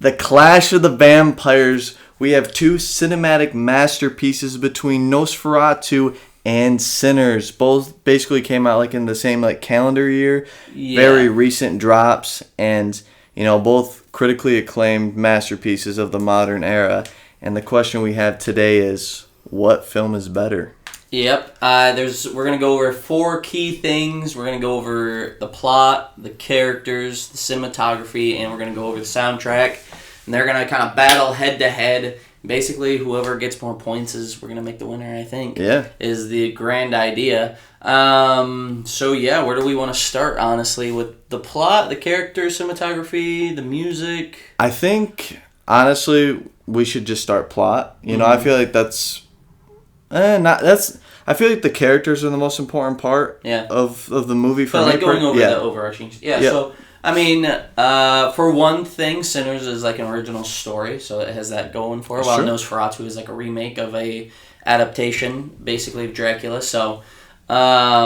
The Clash of the Vampires. We have two cinematic masterpieces between Nosferatu and Sinners. Both basically came out like in the same like calendar year. Yeah. Very recent drops, and both critically acclaimed masterpieces of the modern era. And the question we have today is, what film is better? Yep. We're gonna go over 4 key things. We're gonna go over the plot, the characters, the cinematography, and we're gonna go over the soundtrack. And they're going to kind of battle head-to-head. Basically, whoever gets more points we're going to make the winner, I think. Yeah. Is the grand idea. So, yeah, where do we want to start, honestly? With the plot, the characters, cinematography, the music? I think, honestly, we should just start plot. I feel like I feel like the characters are the most important part of the movie for me. Like going over the overarching... Yeah, so... I mean, for one thing, Sinners is like an original story, so it has that going for it. While Nosferatu is like a remake of a adaptation, basically, of Dracula. So, but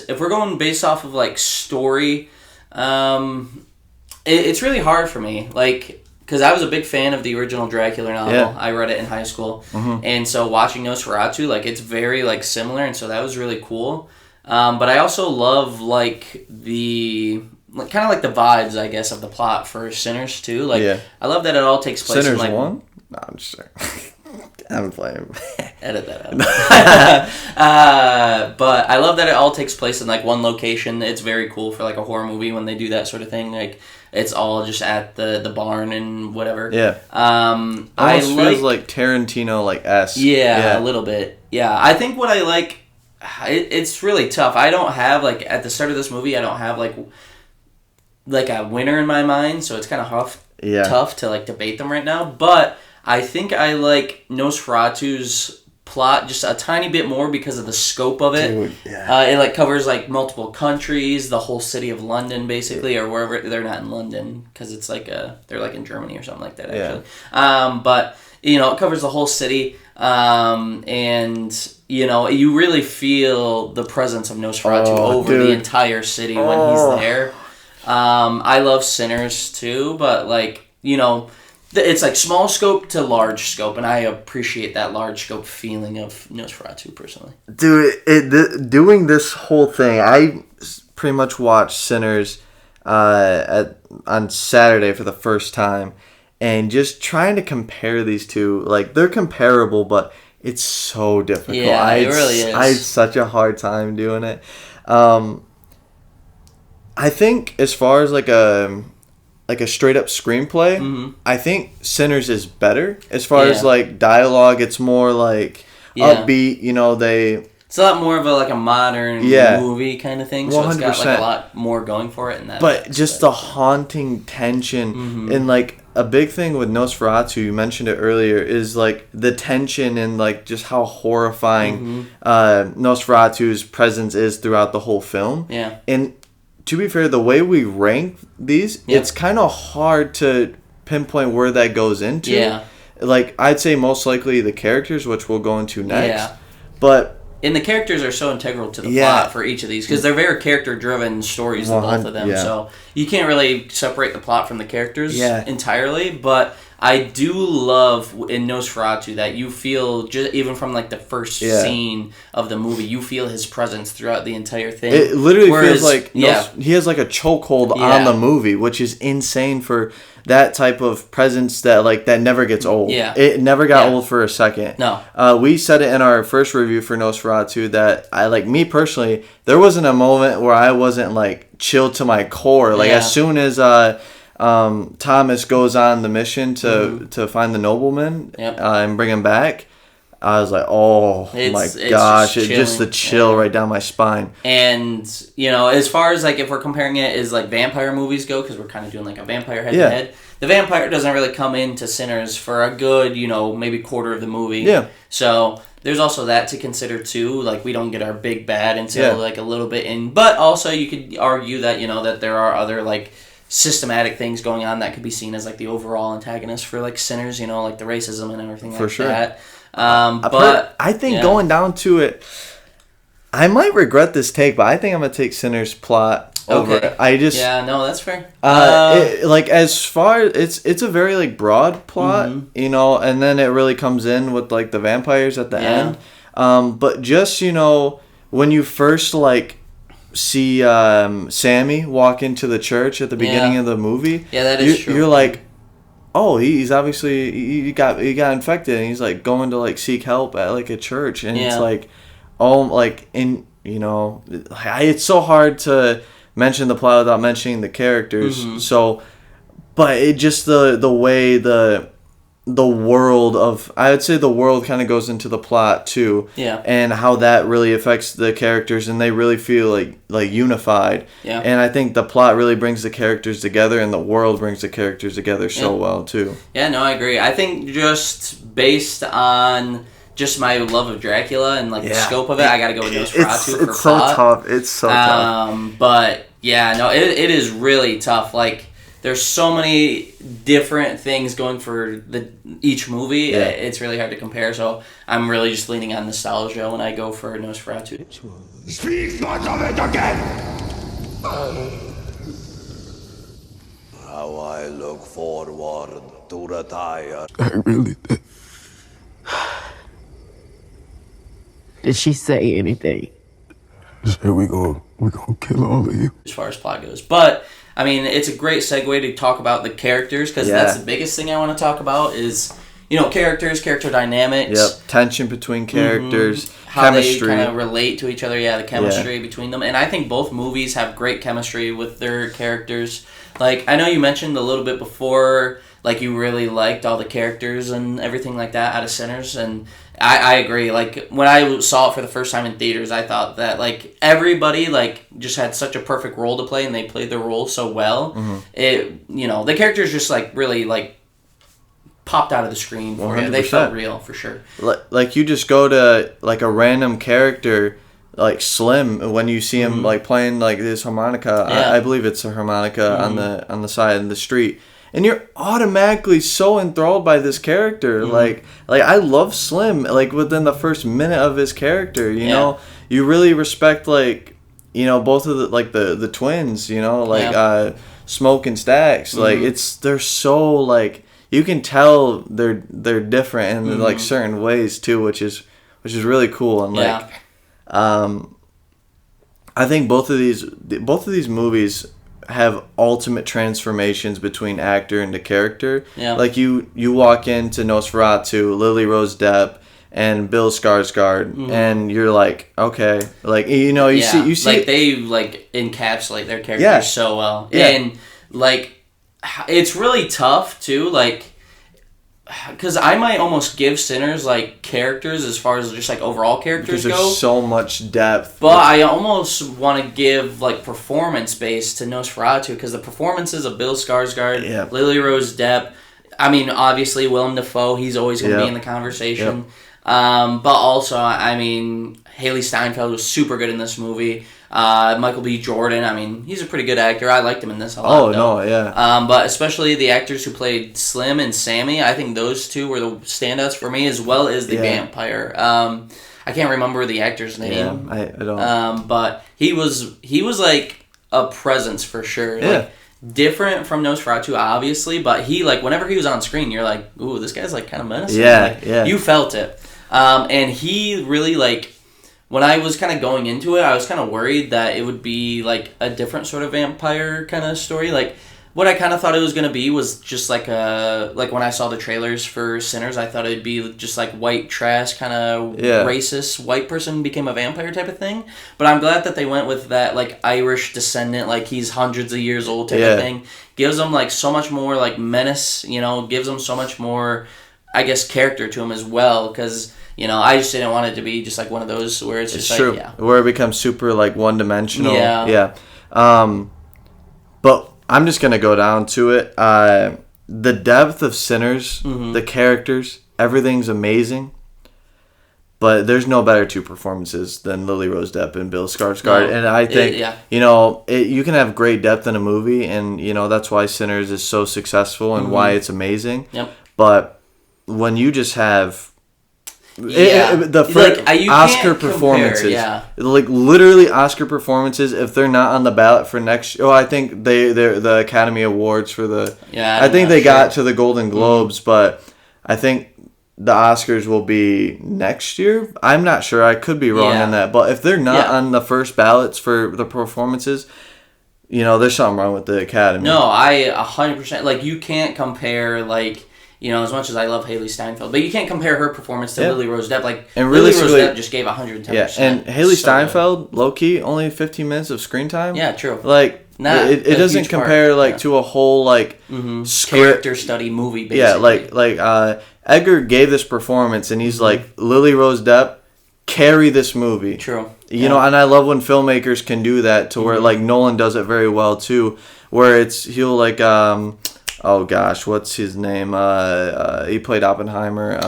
if we're going based off of like story, it's really hard for me, like, because I was a big fan of the original Dracula novel. Yeah. I read it in high school, and so watching Nosferatu, like, it's very like similar, and so that was really cool. But I also love, like, kind of like the vibes, I guess, of the plot for Sinners, too. Like, I love that it all takes place Sinners in, like... 1? No, I'm just saying. I'm playing. Edit that out. But I love that it all takes place in, like, one location. It's very cool for, like, a horror movie when they do that sort of thing. Like, it's all just at the barn and whatever. Yeah. Almost feels like Tarantino, like, esque. Yeah, a little bit. Yeah, I think what I like... It's really tough. I don't have, like, at the start of this movie, I don't have, like a winner in my mind, so it's kind of tough to, like, debate them right now. But I think I like Nosferatu's plot just a tiny bit more because of the scope of it. Dude, yeah. It, like, covers, like, multiple countries, the whole city of London, basically, or wherever. They're not in London, because it's, like, they're, like, in Germany or something like that, actually. Yeah. But, it covers the whole city, and... you really feel the presence of Nosferatu over the entire city when he's there. I love Sinners too, but like, it's like small scope to large scope, and I appreciate that large scope feeling of Nosferatu personally. Dude, doing this whole thing, I pretty much watched Sinners on Saturday for the first time, and just trying to compare these two, like, they're comparable, but it's so difficult. Yeah, it really is. I had such a hard time doing it. I think as far as like a straight up screenplay, I think Sinners is better. As far as like dialogue, it's more like upbeat. It's a lot more of a modern movie kind of thing. So 100%. It's got like a lot more going for it in that. But just the haunting tension and like. A big thing with Nosferatu, you mentioned it earlier, is like the tension and like just how horrifying Nosferatu's presence is throughout the whole film. Yeah. And to be fair, the way we rank these, it's kind of hard to pinpoint where that goes into. Yeah. Like, I'd say most likely the characters, which we'll go into next. Yeah. But... And the characters are so integral to the plot for each of these, because they're very character-driven stories, both of them. Yeah. So you can't really separate the plot from the characters entirely. But I do love in Nosferatu that you feel, just even from like the first scene of the movie, you feel his presence throughout the entire thing. It literally feels like he has like a chokehold on the movie, which is insane for that type of presence that never gets old. Yeah. It never got old for a second. No. We said it in our first review for Nosferatu that me personally, there wasn't a moment where I wasn't like chilled to my core. Like as soon as Thomas goes on the mission to find the nobleman and bring him back, I was like, my gosh, just the chill right down my spine. And, as far as, like, if we're comparing it as, like, vampire movies go, because we're kind of doing, like, a vampire head-to-head, the vampire doesn't really come into Sinners for a good, maybe quarter of the movie. Yeah. So there's also that to consider, too. Like, we don't get our big bad until, like, a little bit in. But also you could argue that, that there are other, like, systematic things going on that could be seen as, like, the overall antagonist for, like, Sinners, like the racism and everything like that. But I think going down to it, I might regret this take, but I think I'm gonna take Sinners plot over it. I just that's fair. As far it's a very like broad plot, you know, and then it really comes in with like the vampires at the end. But just, you know, when you first like see Sammy walk into the church at the beginning of the movie, that is true. You're like, oh, he's obviously he got infected, and he's like going to like seek help at like a church, and it's like, oh, like in, you know, it's so hard to mention the plot without mentioning the characters. So, but it just the way the world of, I would say the world kind of goes into the plot too, and how that really affects the characters, and they really feel like unified, and I think the plot really brings the characters together, and the world brings the characters together so well too. I agree. I think just based on just my love of Dracula and like the scope of it, I gotta go with Nosferatu for plot. It's so tough. But it is really tough. Like, there's so many different things going for each movie. It's really hard to compare. So I'm really just leaning on nostalgia when I go for Nosferatu. Speak not of it again! How I look forward to retire. I really did. Did she say anything? She said we gonna kill all of you. As far as plot goes. But I mean, it's a great segue to talk about the characters, because that's the biggest thing I want to talk about is, you know, characters, character dynamics. Yep, tension between characters, how chemistry. they kind of relate to each other. The chemistry between them. And I think both movies have great chemistry with their characters. Like, I know you mentioned a little bit before, like, you really liked all the characters and everything like that out of Sinners, and I agree. Like, when I saw it for the first time in theaters, I thought that, like, everybody, like, just had such a perfect role to play, and they played their role so well. It, you know, the characters just, like, really, like, popped out of the screen for 100%. You. They felt real, for sure. Like, you just go to, like, a random character, like Slim, when you see him, like, playing, like, this harmonica. I believe it's a harmonica on the side of the street. And you're automatically so enthralled by this character. Like I love Slim. Like, within the first minute of his character, you know, you really respect, like, you know, both of the twins. You know, like Smoke and Stax. Like, they're so, like, you can tell they're different in like certain ways too, which is really cool. And like, I think both of these movies have ultimate transformations between actor and the character. Like, you walk into Nosferatu, Lily Rose Depp and Bill Skarsgård, and you're like, okay, like, you know, you see like, they like encapsulate their characters so well, and like, it's really tough too, like, because I might almost give Sinners like characters as far as just like overall characters go. There's so much depth. But I almost want to give like performance base to Nosferatu, because the performances of Bill Skarsgård, Lily Rose Depp, I mean, obviously Willem Dafoe, he's always going to be in the conversation. But also, I mean, Haley Steinfeld was super good in this movie. Michael B. Jordan, I mean, he's a pretty good actor. I liked him in this a lot. But especially the actors who played Slim and Sammy, I think those two were the standouts for me, as well as the vampire. I can't remember the actor's name. I don't. But he was like a presence for sure. Like, different from Nosferatu, obviously, but he, like, whenever he was on screen, you're like, ooh, this guy's like kind of menacing. You felt it. And he really, like, when I was kind of going into it, I was kind of worried that it would be, like, a different sort of vampire kind of story. Like, what I kind of thought it was going to be was just, like, when I saw the trailers for Sinners, I thought it would be just, like, white trash, kind of racist white person became a vampire type of thing. But I'm glad that they went with that, like, Irish descendant, like, he's hundreds of years old type of thing. Gives him, like, so much more, like, menace, you know, gives him so much more, I guess, character to him as well, because, you know, I just didn't want it to be just like one of those where it's just true. Like, where it becomes super, like, one-dimensional. But I'm just going to go down to it. The depth of Sinners, the characters, everything's amazing. But there's no better two performances than Lily Rose Depp and Bill Skarsgård. And I think, you know, you can have great depth in a movie, and, you know, that's why Sinners is so successful and why it's amazing. But when you just have, The Oscar performances, like literally Oscar performances. If they're not on the ballot for next, I think they're the Academy Awards for the. I think they got to the Golden Globes, but I think the Oscars will be next year. I'm not sure. I could be wrong on that, but if they're not on the first ballots for the performances, there's something wrong with the Academy. No, I 100%. Like, you can't compare, like, as much as I love Haley Steinfeld, but you can't compare her performance to Lily Rose Depp. Like, and Lily Rose Depp just gave 110%. Yeah, and Haley Steinfeld, low-key, only 15 minutes of screen time. Yeah, true. Like, it doesn't compare, to a whole, character study movie, basically. Yeah, Edgar gave this performance, and he's like, Lily Rose Depp, carry this movie. True. And I love when filmmakers can do that to where, Nolan does it very well, too, where he'll, oh gosh, what's his name? He played Oppenheimer.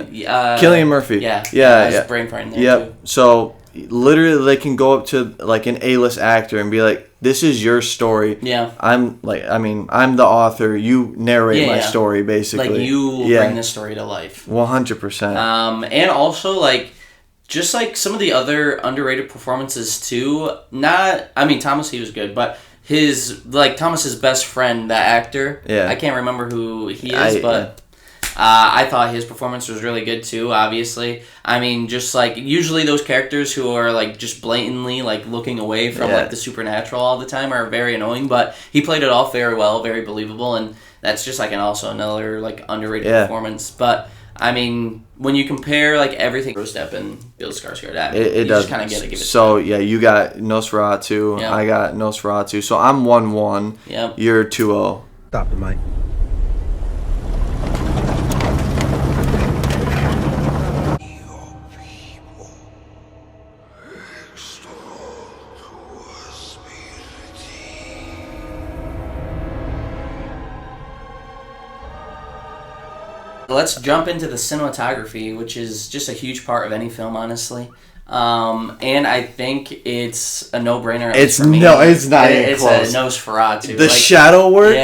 Cillian Murphy. Yeah. Brain frying there. Yep. Too. So literally, they can go up to an A-list actor and be like, "This is your story. Yeah. I'm the author. You narrate my story, basically. Like, you bring this story to life. 100%. And also just some of the other underrated performances too. Thomas, he was good, but Thomas's best friend, that actor. Yeah. I can't remember who he is, but I thought his performance was really good too, obviously. Usually those characters who are just blatantly looking away from the supernatural all the time are very annoying, but he played it off very well, very believable, and that's just also another underrated performance. But when you compare everything, Rose Depp and Bill Skarsgård, it does kind of get to give it. So you got Nosferatu, I got Nosferatu. So I'm 1-1. Yep. You're 2-0. Stop it, Mike. Let's jump into the cinematography, which is just a huge part of any film, honestly. And I think it's a no-brainer. It's not even close. It's a Nosferatu. The shadow work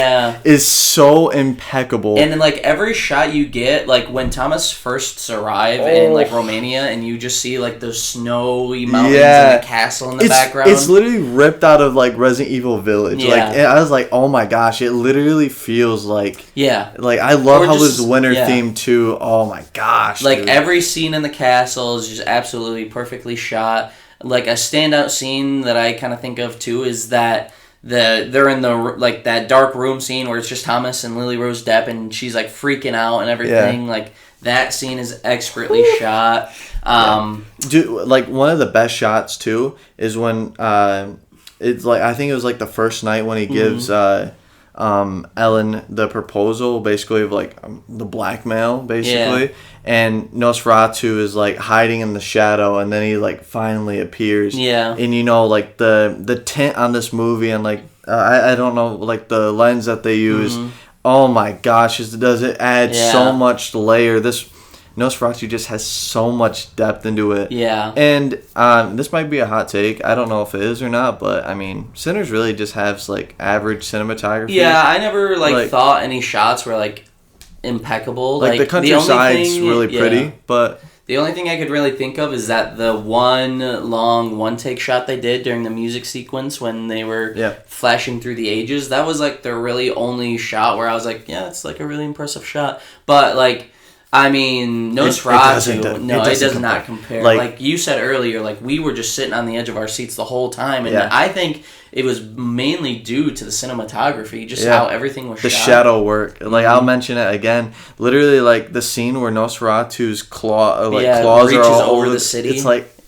is so impeccable. And then every shot you get, when Thomas first arrive in Romania, and you just see those snowy mountains and the castle in the background. It's literally ripped out of Resident Evil Village. Yeah. I was like, oh my gosh, it literally feels like. Yeah. I love how this winter theme too. Oh my gosh. Dude. Every scene in the castle is just absolutely perfectly shot. A standout scene that I kind of think of too is that they're in the that dark room scene where it's just Thomas and Lily Rose Depp, and she's freaking out and everything. That scene is expertly shot. Dude, one of the best shots too is when it's I think it was the first night when he gives Ellen the proposal, basically of the blackmail, basically, and Nosferatu is hiding in the shadow, and then he finally appears. Yeah, and the tint on this movie, and I don't know the lens that they use. Mm-hmm. Oh my gosh, does it add so much layer? This Nosferatu just has so much depth into it. Yeah. And this might be a hot take. I don't know if it is or not, but Sinners really just has average cinematography. Yeah, I never thought any shots were impeccable. The countryside's really pretty, but the only thing I could really think of is that the one take shot they did during the music sequence when they were flashing through the ages. That was the really only shot where I was it's a really impressive shot. But Nosferatu, it does not compare. Like you said earlier, we were just sitting on the edge of our seats the whole time, and I think it was mainly due to the cinematography, just how everything was shot. The shadow work. I'll mention it again. Literally, the scene where Nosferatu's claws are all over the city.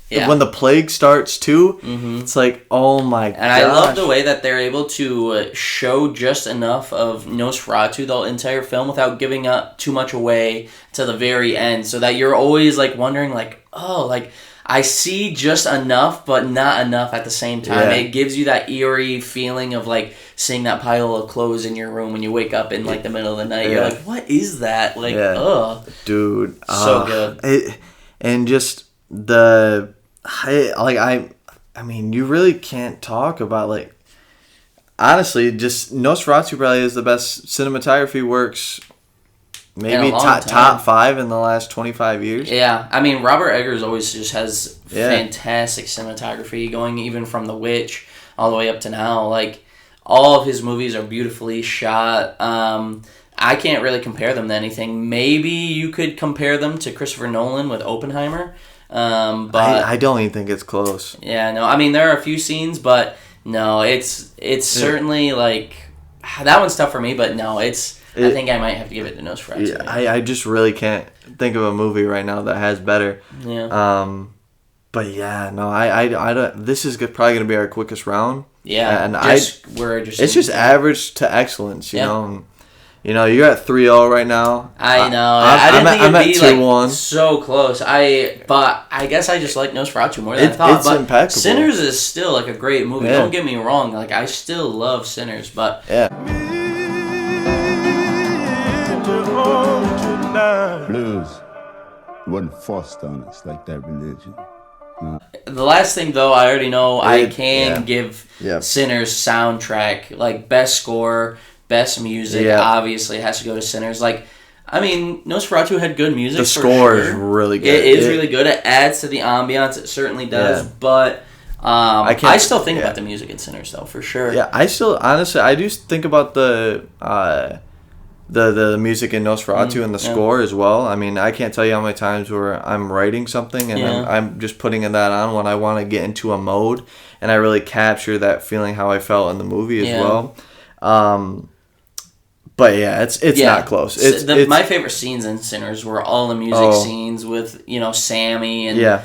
It's when the plague starts too, it's oh my god. And I love the way that they're able to show just enough of Nosferatu the entire film without giving up too much away to the very end, so that you're always wondering I see just enough, but not enough at the same time. It gives you that eerie feeling of seeing that pile of clothes in your room when you wake up in the middle of the night. You're what is that? Dude, so good. And just the. You really can't talk about honestly, just Nosferatu probably is the best cinematography works maybe long time. top 5 in the last 25 years. Yeah, I mean, Robert Eggers always just has fantastic cinematography, going even from The Witch all the way up to now. Like, all of his movies are beautifully shot. I can't really compare them to anything. Maybe you could compare them to Christopher Nolan with Oppenheimer. But I don't even think it's close. Yeah, no, I mean, there are a few scenes, but no, it's certainly like, that one's tough for me, but no, I think I might have to give it to Nosferatu. Yeah, I just really can't think of a movie right now that has better. Yeah. But yeah, no, I don't. This is probably gonna be our quickest round. Yeah, and it's just average to excellence, you know. And, you know, you're at 3-0 right now. I know. I didn't think it'd be 2-1. So close. But I guess I just like Nosferatu more than I thought. It's impeccable. Sinners is still like a great movie. Yeah. Don't get me wrong. Like, I still love Sinners, but yeah. Blues wasn't forced on us like that religion. The last thing, though, I already know I can give Sinners soundtrack, like, best score, best music, obviously has to go to Sinners. Like, I mean, Nosferatu had good music. The score is really good. It is really good. It adds to the ambiance. It certainly does. Yeah. But I still think about the music in Sinners, though, for sure. Yeah, I still, honestly, I do think about the music in Nosferatu and the score as well. I mean, I can't tell you how many times where I'm writing something and I'm just putting that on when I want to get into a mode, and I really capture that feeling how I felt in the movie as well. But yeah, it's not close. My favorite scenes in Sinners were all the music scenes with, you know, Sammy and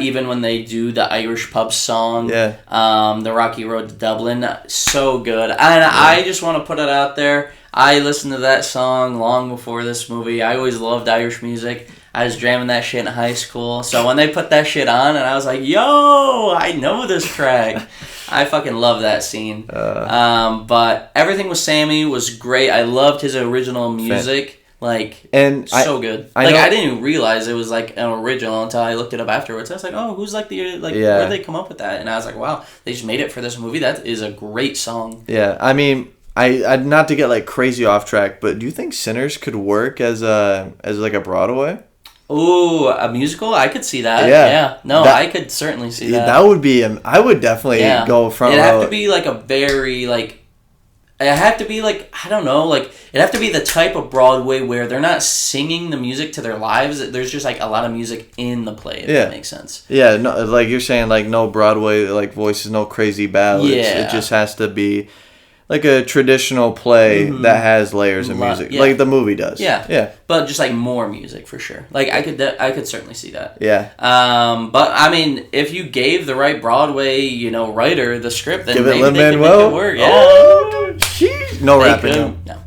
even when they do the Irish pub song, the Rocky Road to Dublin, so good. And I just want to put it out there. I listened to that song long before this movie. I always loved Irish music. I was jamming that shit in high school. So when they put that shit on, and I was like, yo, I know this track. I fucking love that scene. But everything with Sammy was great. I loved his original music. Like, and so good. I didn't even realize it was like an original until I looked it up afterwards. I was like, oh, who's like where did they come up with that? And I was like, wow, they just made it for this movie. That is a great song. Yeah, I mean, I not to get like crazy off track, but do you think Sinners could work as like a Broadway? Ooh, a musical? I could see that. Yeah. No, I could certainly see that. That would be. I would definitely go front row. It'd have to be like a very like. It had to be like, I don't know, like it'd have to be the type of Broadway where they're not singing the music to their lives. There's just like a lot of music in the play. If that makes sense. Yeah, no, like you're saying, like no Broadway like voices, no crazy ballads. Yeah. It just has to be like a traditional play that has layers of music, like the movie does. Yeah. But just like more music for sure. Like I could certainly see that. Yeah. But I mean, if you gave the right Broadway, writer the script, then maybe they could make it work. Yeah. Oh, geez. No rapping. No.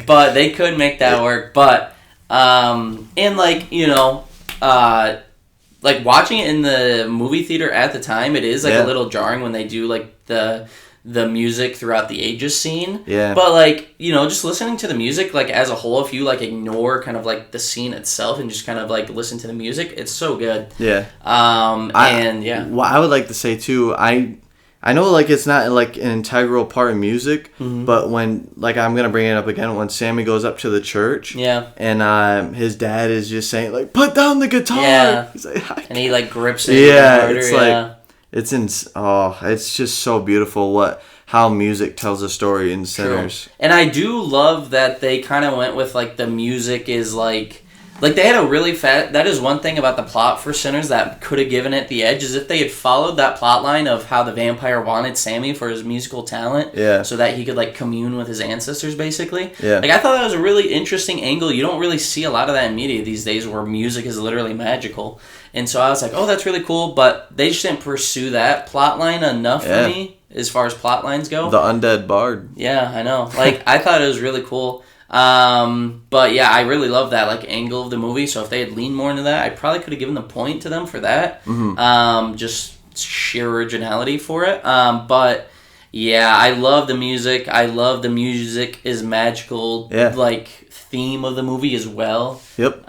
But they could make that work. But and like like watching it in the movie theater at the time, it is like a little jarring when they do like the music throughout the ages scene. Yeah. But like, just listening to the music like as a whole, if you like ignore kind of like the scene itself and just kind of like listen to the music, it's so good. Yeah. Well, I would like to say too, I know like it's not like an integral part of music, but when like I'm gonna bring it up again, when Sammy goes up to the church, and his dad is just saying like, "Put down the guitar," he's like, and he like grips it. Harder, it's like it's just so beautiful how music tells a story in Sinners. True. And I do love that they kind of went with like the music is like they had a really that is one thing about the plot for Sinners that could have given it the edge, is if they had followed that plot line of how the vampire wanted Sammy for his musical talent, so that he could like commune with his ancestors basically. Like I thought that was a really interesting angle. You don't really see a lot of that in media these days where music is literally magical. And so I was like, oh, that's really cool, but they just didn't pursue that plot line enough for me as far as plot lines go. The undead bard. Yeah, I know. Like I thought it was really cool. But yeah, I really love that like angle of the movie. So if they had leaned more into that, I probably could have given the point to them for that. Just sheer originality for it. But yeah, I love the music. I love the music is magical. Like theme of the movie as well. Yep.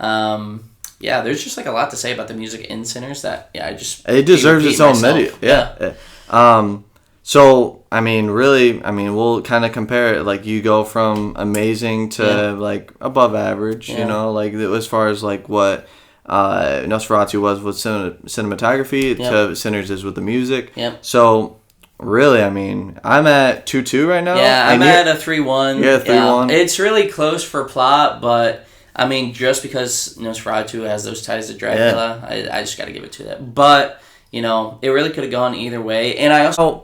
Yeah, there's just like a lot to say about the music in Sinners that it deserves its own video. Yeah. So, I mean, really, we'll kind of compare it. Like, you go from amazing to, like, above average, you know? Like, as far as, like, what Nosferatu was with cinematography to Sinners is with the music. Yep. So, really, I mean, I'm at 2-2 right now. Yeah, I'm at a 3-1. Yeah, 3-1. It's really close for plot, but, I mean, just because Nosferatu has those ties to Dracula, I just got to give it to that. But, you know, it really could have gone either way. And I also...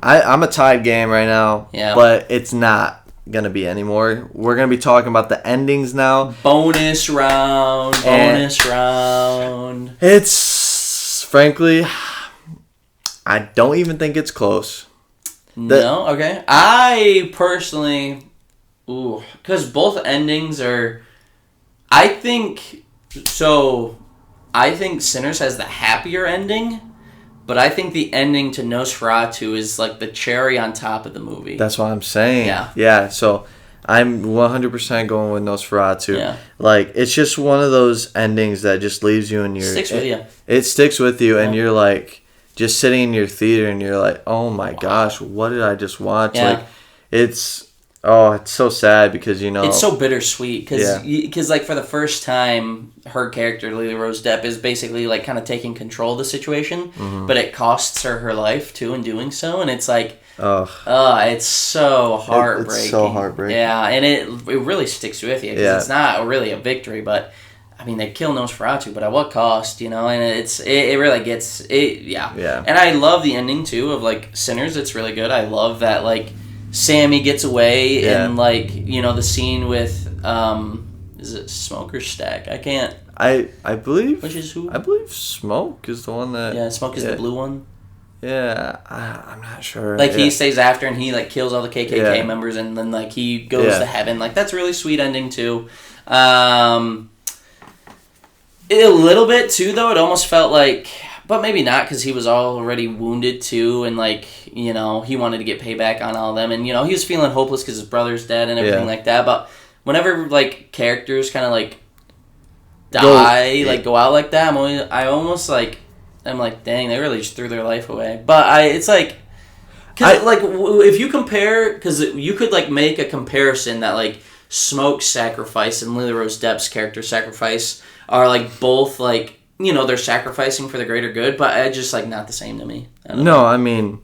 I'm a tied game right now, yeah. But it's not going to be anymore. We're going to be talking about the endings now. Bonus round. It's, frankly, I don't even think it's close. No? Okay. I personally, because both endings are, I think Sinners has the happier ending. But I think the ending to Nosferatu is like the cherry on top of the movie. That's what I'm saying. Yeah, so I'm 100% going with Nosferatu. Yeah. Like, it's just one of those endings that just leaves you in your... Sticks with you. It sticks with you, and you're like, just sitting in your theater, and you're like, oh my gosh, what did I just watch? Yeah. Like, it's so sad because, you know... It's so bittersweet because like, for the first time, her character, Lily Rose Depp, is basically, like, kind of taking control of the situation, but it costs her life, too, in doing so, and it's like... it's so heartbreaking. It's so heartbreaking. Yeah, and it really sticks with you, because it's not really a victory, but... I mean, they kill Nosferatu, but at what cost, you know? And it really gets... Yeah. And I love the ending, too, of, like, Sinners. It's really good. I love that, like... Sammy gets away and, like, you know, the scene with, is it Smoke or Stack? I can't. I believe... Which is who? I believe Smoke is the one that... Yeah, Smoke is the blue one. Yeah, I'm not sure. Like, he stays after and he, like, kills all the KKK members and then, like, he goes to heaven. Like, that's a really sweet ending, too. A little bit, too, though. It almost felt like... But maybe not, because he was already wounded, too, and, like, you know, he wanted to get payback on all of them, and, you know, he was feeling hopeless because his brother's dead and everything like that, but whenever, like, characters kind of, like, die, go out like that, I'm like, dang, they really just threw their life away. But it's like, if you compare, because you could, like, make a comparison that, like, Smoke's sacrifice and Lily Rose Depp's character sacrifice are, like, both, like, you know, they're sacrificing for the greater good, but it's just, like, not the same to me. I mean,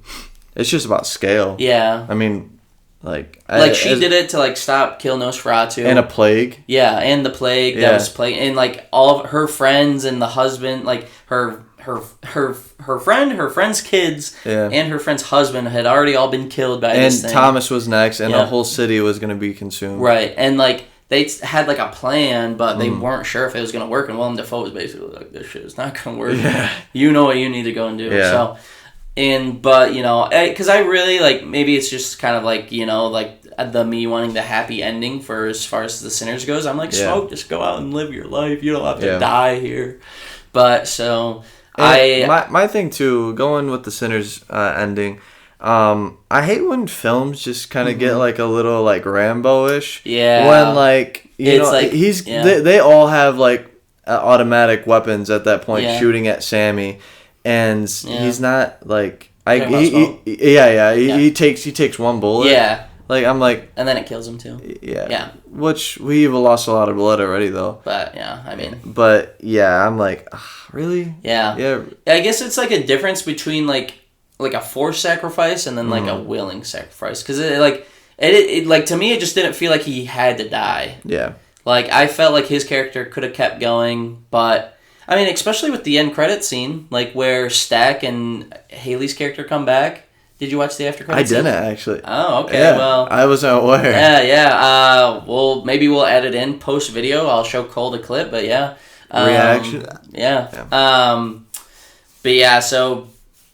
it's just about scale. Yeah. I mean, like... she did it to, like, kill Nosferatu. And a plague. Yeah, and the plague. Yeah. That was plague. And, like, all of her friends and the husband, like, her friend's kids, and her friend's husband had already all been killed by this thing. And Thomas was next, and the whole city was going to be consumed. Right, and, like... They had, like, a plan, but they weren't sure if it was going to work. And Willem Dafoe was basically like, this shit is not going to work. Yeah. You know what you need to go and do. Yeah. So, but, you know, because I really, like, maybe it's just kind of like, you know, like, the me wanting the happy ending for as far as the Sinners goes. I'm like, Smoke, just go out and live your life. You don't have to die here. But, so, my thing, too, going with the Sinners ending... I hate when films just kind of get like a little like Rambo-ish. Yeah. When like they all have like automatic weapons at that point shooting at Sammy, and he's not like he takes one bullet. Yeah. Like I'm like, and then it kills him too. Yeah. Yeah. Which we've lost a lot of blood already though. But yeah, I mean. But yeah, I'm like, really? Yeah. Yeah. I guess it's like a difference between like a forced sacrifice and then like a willing sacrifice, because it like to me it just didn't feel like he had to die. Yeah, like I felt like his character could have kept going, but I mean, especially with the end credit scene, like where Stack and Haley's character come back. Did you watch the after credit scene? I didn't actually. Oh, okay. Yeah, well, I wasn't aware. Yeah. Well, maybe we'll add it in post video. I'll show Cole the clip, but yeah. Reaction. Yeah. But yeah, so.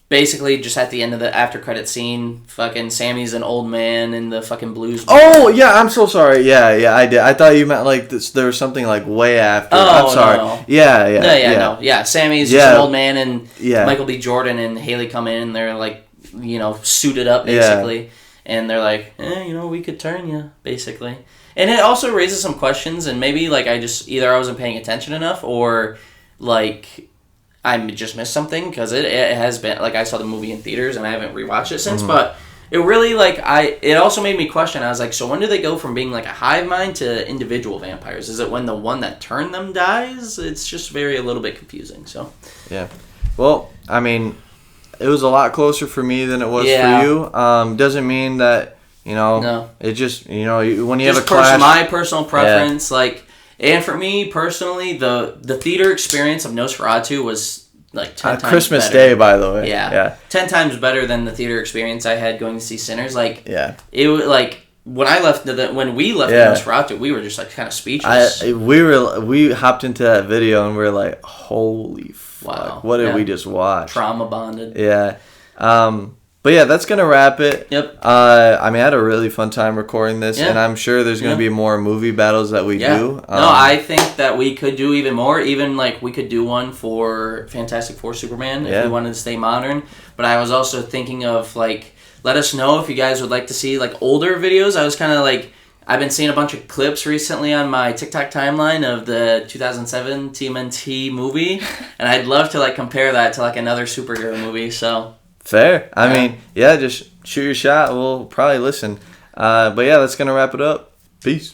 Basically, just at the end of the after credit scene, fucking Sammy's an old man in the fucking blues. Oh yeah, I'm so sorry. Yeah, I did. I thought you meant like this, there was something like way after. Oh, I'm sorry. No. Yeah. Sammy's just an old man, and Michael B. Jordan and Haley come in, and they're like, you know, suited up basically, and they're like, you know, we could turn you basically, and it also raises some questions, and maybe like I wasn't paying attention enough, or like. I just missed something because it has been like I saw the movie in theaters and I haven't rewatched it since. But it really it also made me question. I was like, so when do they go from being like a hive mind to individual vampires? Is it when the one that turned them dies? It's just a little bit confusing. So yeah, well, I mean, it was a lot closer for me than it was for you. Doesn't mean that no. It just when you just have a clash. My personal preference, and for me personally, the theater experience of Nosferatu was like 10 times Christmas better. Day, by the way. Yeah. 10 times better than the theater experience I had going to see Sinners. It was when I left when we left Nosferatu, we were just like kind of speechless. We hopped into that video and we were like, holy fuck, what did we just watch? Trauma bonded. Yeah. But yeah, that's going to wrap it. Yep. I had a really fun time recording this, and I'm sure there's going to be more movie battles that we do. No, I think that we could do even more. Even we could do one for Fantastic Four Superman if we wanted to stay modern. But I was also thinking of let us know if you guys would like to see older videos. I was kind of I've been seeing a bunch of clips recently on my TikTok timeline of the 2007 TMNT movie, and I'd love to compare that to another superhero movie. So. Fair. I mean, just shoot your shot. We'll probably listen. But yeah, that's going to wrap it up. Peace.